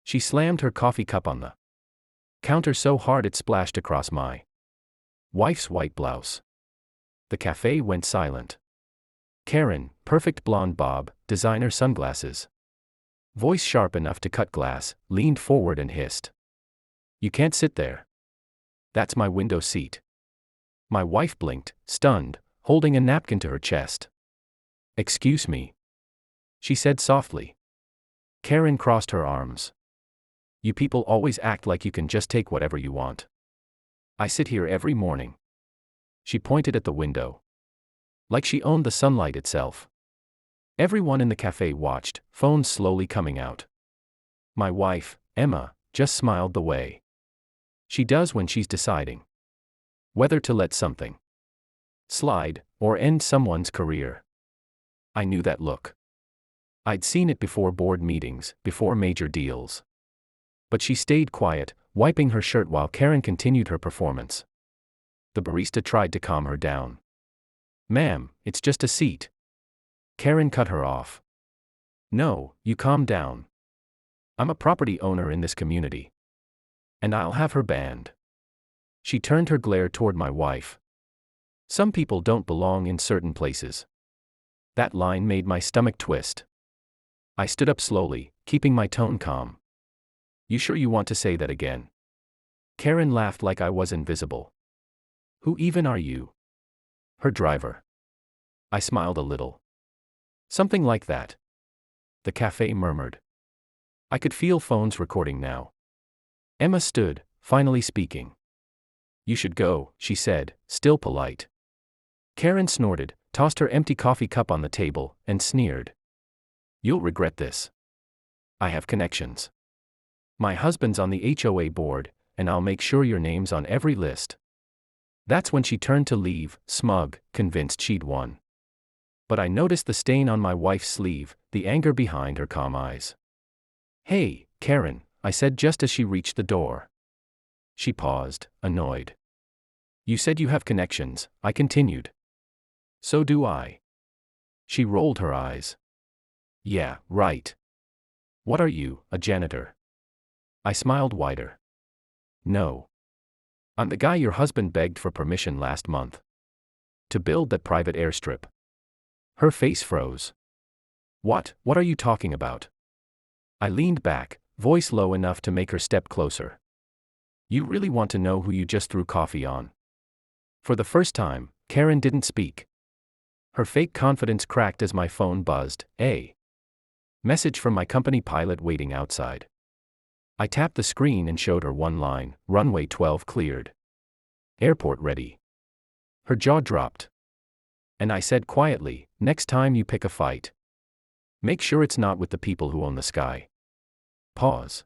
She slammed her coffee cup on the counter so hard it splashed across my wife's white blouse. The cafe went silent. Karen, perfect blonde bob, designer sunglasses, voice sharp enough to cut glass, leaned forward and hissed. "You can't sit there. That's my window seat." My wife blinked, stunned, holding a napkin to her chest. "Excuse me," she said softly. Karen crossed her arms. "You people always act like you can just take whatever you want. I sit here every morning." She pointed at the window. Like she owned the sunlight itself. Everyone in the cafe watched, phones slowly coming out. My wife, Emma, just smiled the way she does when she's deciding whether to let something slide or end someone's career. I knew that look. I'd seen it before board meetings, before major deals. But she stayed quiet, wiping her shirt while Karen continued her performance. The barista tried to calm her down. "Ma'am, it's just a seat." Karen cut her off. "No, you calm down. I'm a property owner in this community. And I'll have her banned." She turned her glare toward my wife. "Some people don't belong in certain places." That line made my stomach twist. I stood up slowly, keeping my tone calm. "You sure you want to say that again?" Karen laughed like I was invisible. "Who even are you?" "Her driver." I smiled a little. "Something like that." The cafe murmured. I could feel phones recording now. Emma stood, finally speaking. "You should go," she said, still polite. Karen snorted, tossed her empty coffee cup on the table, and sneered. "You'll regret this. I have connections. My husband's on the HOA board, and I'll make sure your name's on every list." That's when she turned to leave, smug, convinced she'd won. But I noticed the stain on my wife's sleeve, the anger behind her calm eyes. "Hey, Karen," I said just as she reached the door. She paused, annoyed. "You said you have connections," I continued. "So do I." She rolled her eyes. "Yeah, right. What are you, a janitor?" I smiled wider. "No. I'm the guy your husband begged for permission last month to build that private airstrip." Her face froze. What are you talking about?" I leaned back, voice low enough to make her step closer. "You really want to know who you just threw coffee on?" For the first time, Karen didn't speak. Her fake confidence cracked as my phone buzzed. A message from my company pilot waiting outside. I tapped the screen and showed her one line: "Runway 12 cleared. Airport ready." Her jaw dropped. And I said quietly, "Next time you pick a fight, make sure it's not with the people who own the sky." Pause.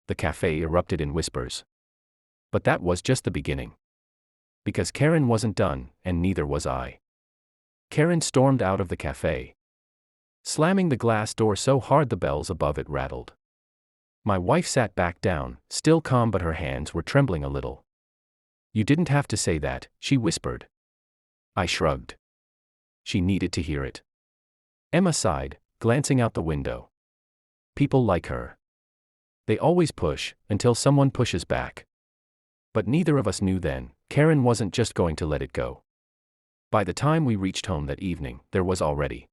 The cafe erupted in whispers. But that was just the beginning. Because Karen wasn't done, and neither was I. Karen stormed out of the cafe, slamming the glass door so hard the bells above it rattled. My wife sat back down, still calm but her hands were trembling a little. "You didn't have to say that," she whispered. I shrugged. She needed to hear it. Emma sighed, glancing out the window. People like her. They always push, until someone pushes back. But neither of us knew then, Karen wasn't just going to let it go. By the time we reached home that evening, there was already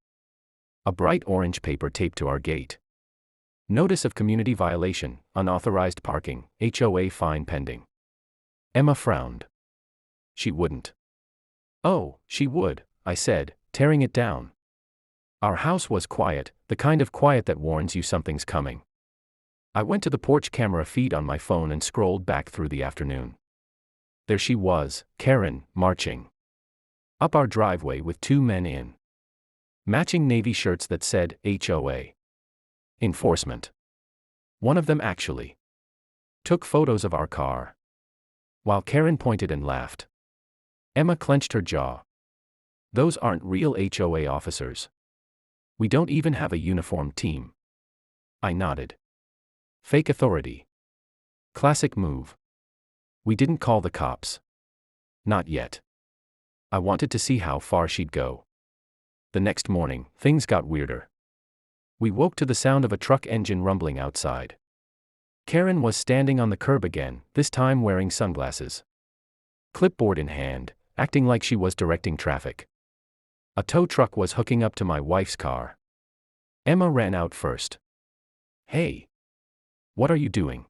a bright orange paper taped to our gate. Notice of community violation, unauthorized parking, HOA fine pending. Emma frowned. She wouldn't. "Oh, she would," I said, tearing it down. Our house was quiet, the kind of quiet that warns you something's coming. I went to the porch camera feed on my phone and scrolled back through the afternoon. There she was, Karen, marching up our driveway with two men in matching navy shirts that said HOA enforcement. One of them actually took photos of our car. While Karen pointed and laughed. Emma clenched her jaw. "Those aren't real HOA officers. We don't even have a uniformed team." I nodded. "Fake authority. Classic move." "We didn't call the cops." "Not yet." I wanted to see how far she'd go. The next morning, things got weirder. We woke to the sound of a truck engine rumbling outside. Karen was standing on the curb again, this time wearing sunglasses. Clipboard in hand, acting like she was directing traffic. A tow truck was hooking up to my wife's car. Emma ran out first. "Hey! What are you doing?"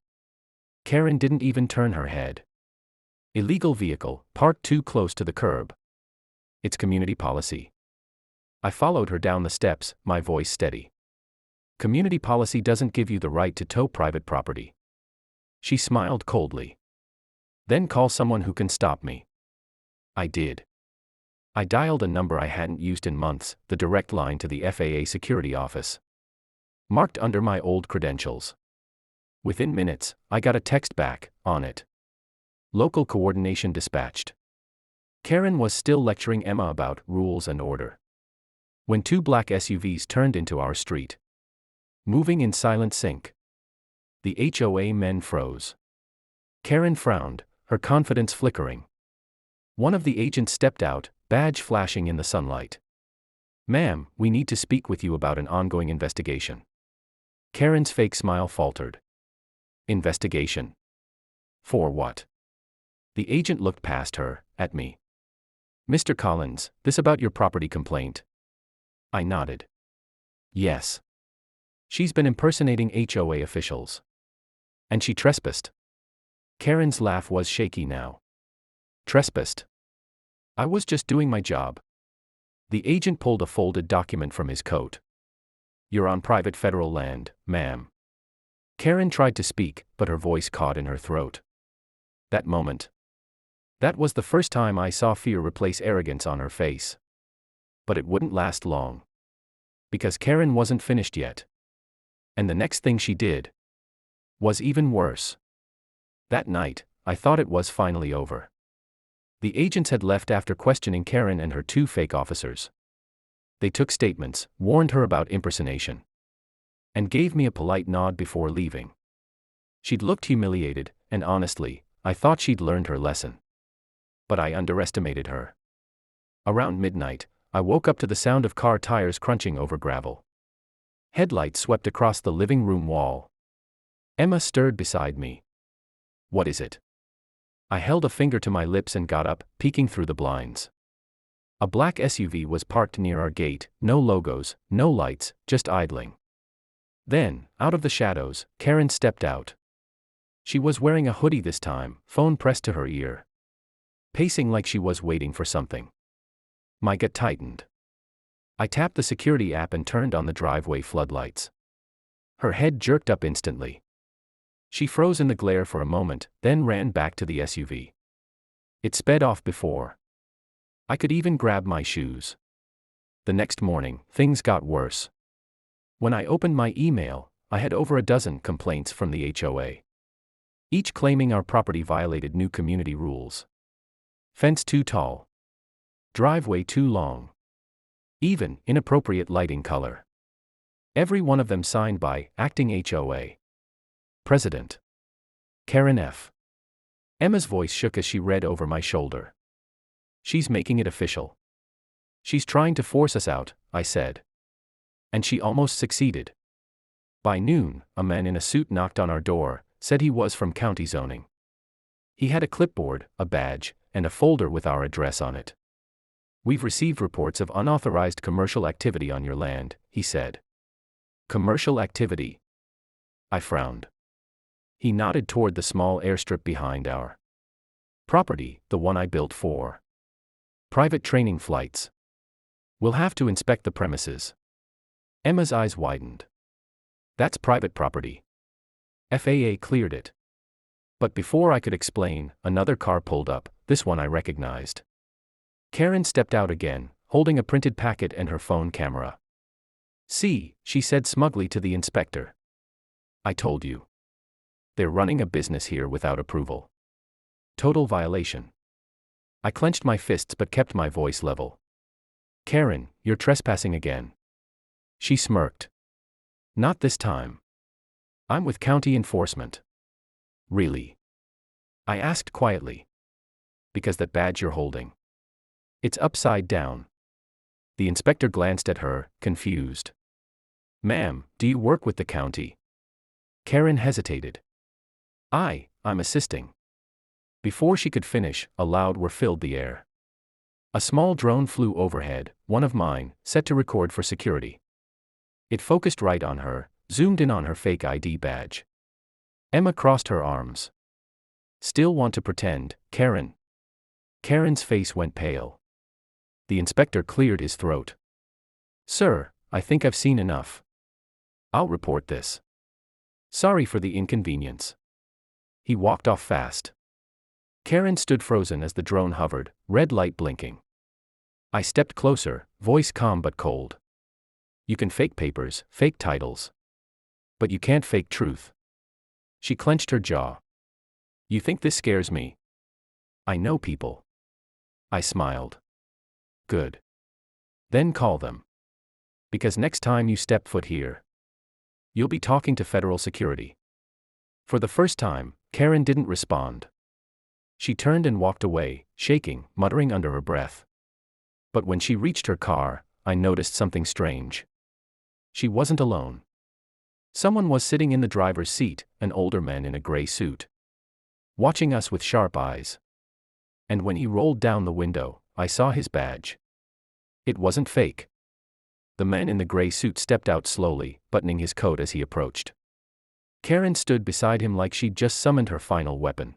Karen didn't even turn her head. "Illegal vehicle, parked too close to the curb. It's community policy." I followed her down the steps, my voice steady. "Community policy doesn't give you the right to tow private property." She smiled coldly. "Then call someone who can stop me." I did. I dialed a number I hadn't used in months, the direct line to the FAA security office. Marked under my old credentials. Within minutes, I got a text back, on it. "Local coordination dispatched." Karen was still lecturing Emma about rules and order. When two black SUVs turned into our street, moving in silent sync, the HOA men froze. Karen frowned, her confidence flickering. One of the agents stepped out, badge flashing in the sunlight. "Ma'am, we need to speak with you about an ongoing investigation." Karen's fake smile faltered. "Investigation? For what?" The agent looked past her, at me. "Mr. Collins, this about your property complaint?" I nodded. "Yes. She's been impersonating HOA officials. And she trespassed." Karen's laugh was shaky now. "Trespassed? I was just doing my job." The agent pulled a folded document from his coat. "You're on private federal land, ma'am." Karen tried to speak, but her voice caught in her throat. That moment. That was the first time I saw fear replace arrogance on her face. But it wouldn't last long. Because Karen wasn't finished yet. And the next thing she did was even worse. That night, I thought it was finally over. The agents had left after questioning Karen and her two fake officers. They took statements, warned her about impersonation, and gave me a polite nod before leaving. She'd looked humiliated, and honestly, I thought she'd learned her lesson. But I underestimated her. Around midnight, I woke up to the sound of car tires crunching over gravel. Headlights swept across the living room wall. Emma stirred beside me. "What is it?" I held a finger to my lips and got up, peeking through the blinds. A black SUV was parked near our gate, no logos, no lights, just idling. Then, out of the shadows, Karen stepped out. She was wearing a hoodie this time, phone pressed to her ear. Pacing like she was waiting for something. My gut tightened. I tapped the security app and turned on the driveway floodlights. Her head jerked up instantly. She froze in the glare for a moment, then ran back to the SUV. It sped off before I could even grab my shoes. The next morning, things got worse. When I opened my email, I had over a dozen complaints from the HOA. Each claiming our property violated new community rules. Fence too tall. Driveway too long. Even inappropriate lighting color. Every one of them signed by acting HOA President Karen F. Emma's voice shook as she read over my shoulder. "She's making it official. She's trying to force us out," I said. And she almost succeeded. By noon, a man in a suit knocked on our door, said he was from county zoning. He had a clipboard, a badge, and a folder with our address on it. "We've received reports of unauthorized commercial activity on your land," he said. "Commercial activity?" I frowned. He nodded toward the small airstrip behind our property, the one I built for private training flights. "We'll have to inspect the premises." Emma's eyes widened. "That's private property. FAA cleared it." But before I could explain, another car pulled up, this one I recognized. Karen stepped out again, holding a printed packet and her phone camera. "See," she said smugly to the inspector. "I told you. They're running a business here without approval. Total violation." I clenched my fists but kept my voice level. "Karen, you're trespassing again." She smirked. "Not this time. I'm with county enforcement." "Really?" I asked quietly. "Because that badge you're holding. It's upside down." The inspector glanced at her, confused. "Ma'am, do you work with the county?" Karen hesitated. I'm assisting. Before she could finish, a loud whir filled the air. A small drone flew overhead, one of mine, set to record for security. It focused right on her, zoomed in on her fake ID badge. Emma crossed her arms. Still want to pretend, Karen? Karen's face went pale. The inspector cleared his throat. Sir, I think I've seen enough. I'll report this. Sorry for the inconvenience. He walked off fast. Karen stood frozen as the drone hovered, red light blinking. I stepped closer, voice calm but cold. You can fake papers, fake titles. But you can't fake truth. She clenched her jaw. You think this scares me? I know people. I smiled. Good. Then call them. Because next time you step foot here, you'll be talking to federal security. For the first time, Karen didn't respond. She turned and walked away, shaking, muttering under her breath. But when she reached her car, I noticed something strange. She wasn't alone. Someone was sitting in the driver's seat, an older man in a gray suit, watching us with sharp eyes. And when he rolled down the window, I saw his badge. It wasn't fake. The man in the gray suit stepped out slowly, buttoning his coat as he approached. Karen stood beside him like she'd just summoned her final weapon.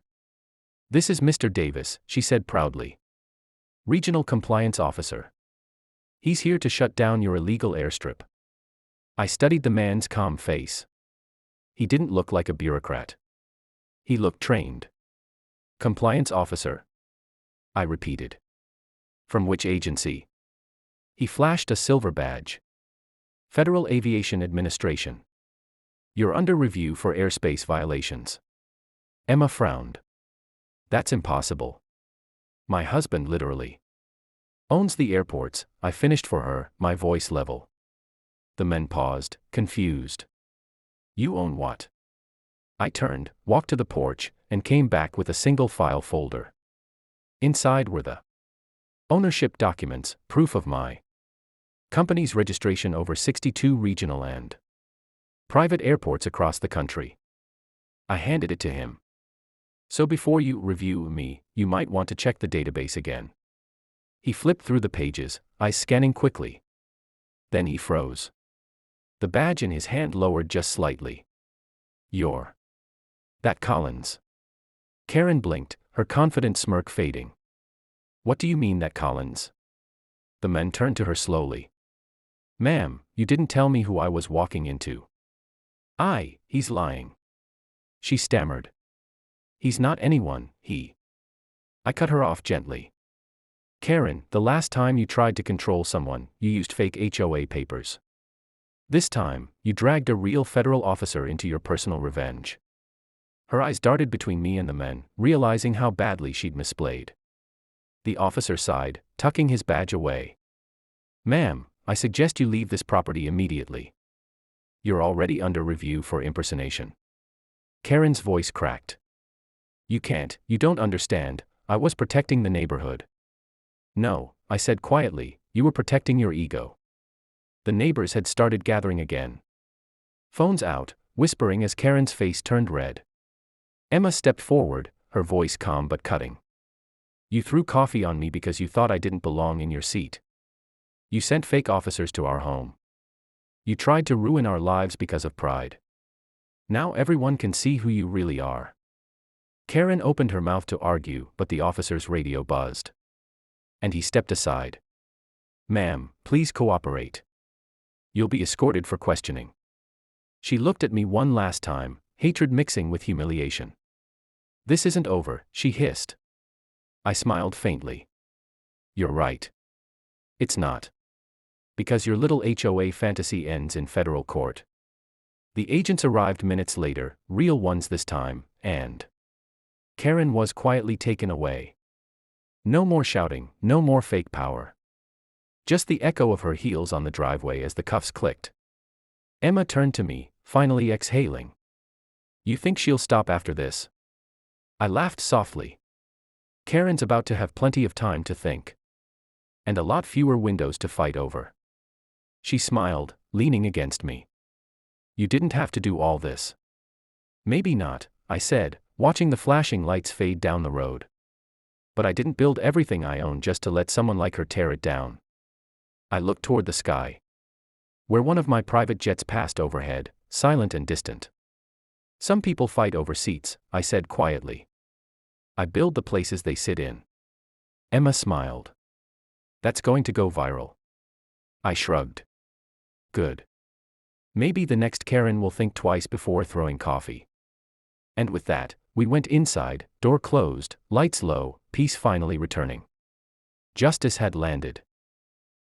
This is Mr. Davis, she said proudly. Regional Compliance Officer. He's here to shut down your illegal airstrip. I studied the man's calm face. He didn't look like a bureaucrat. He looked trained. Compliance Officer. I repeated. From which agency? He flashed a silver badge. Federal Aviation Administration. You're under review for airspace violations. Emma frowned. That's impossible. My husband literally owns the airports, I finished for her, my voice level. The men paused, confused. You own what? I turned, walked to the porch, and came back with a single file folder. Inside were the ownership documents, proof of my company's registration over 62 regional and private airports across the country. I handed it to him. So before you review me, you might want to check the database again. He flipped through the pages, eyes scanning quickly. Then he froze. The badge in his hand lowered just slightly. You're that Collins. Karen blinked, her confident smirk fading. What do you mean that Collins? The men turned to her slowly. Ma'am, you didn't tell me who I was walking into. He's lying. She stammered. He's not anyone, he. I cut her off gently. Karen, the last time you tried to control someone, you used fake HOA papers. This time, you dragged a real federal officer into your personal revenge. Her eyes darted between me and the men, realizing how badly she'd misplayed. The officer sighed, tucking his badge away. Ma'am, I suggest you leave this property immediately. You're already under review for impersonation. Karen's voice cracked. You can't, you don't understand, I was protecting the neighborhood. No, I said quietly, you were protecting your ego. The neighbors had started gathering again. Phones out, whispering as Karen's face turned red. Emma stepped forward, her voice calm but cutting. You threw coffee on me because you thought I didn't belong in your seat. You sent fake officers to our home. You tried to ruin our lives because of pride. Now everyone can see who you really are. Karen opened her mouth to argue, but the officer's radio buzzed. And he stepped aside. Ma'am, please cooperate. You'll be escorted for questioning. She looked at me one last time, hatred mixing with humiliation. This isn't over, she hissed. I smiled faintly. You're right. It's not. Because your little HOA fantasy ends in federal court. The agents arrived minutes later, real ones this time, and Karen was quietly taken away. No more shouting, no more fake power. Just the echo of her heels on the driveway as the cuffs clicked. Emma turned to me, finally exhaling. You think she'll stop after this? I laughed softly. Karen's about to have plenty of time to think. And a lot fewer windows to fight over. She smiled, leaning against me. You didn't have to do all this. Maybe not, I said, watching the flashing lights fade down the road. But I didn't build everything I own just to let someone like her tear it down. I looked toward the sky, where one of my private jets passed overhead, silent and distant. Some people fight over seats, I said quietly. I build the places they sit in. Emma smiled. That's going to go viral. I shrugged. Good. Maybe the next Karen will think twice before throwing coffee. And with that, we went inside, door closed, lights low, peace finally returning. Justice had landed.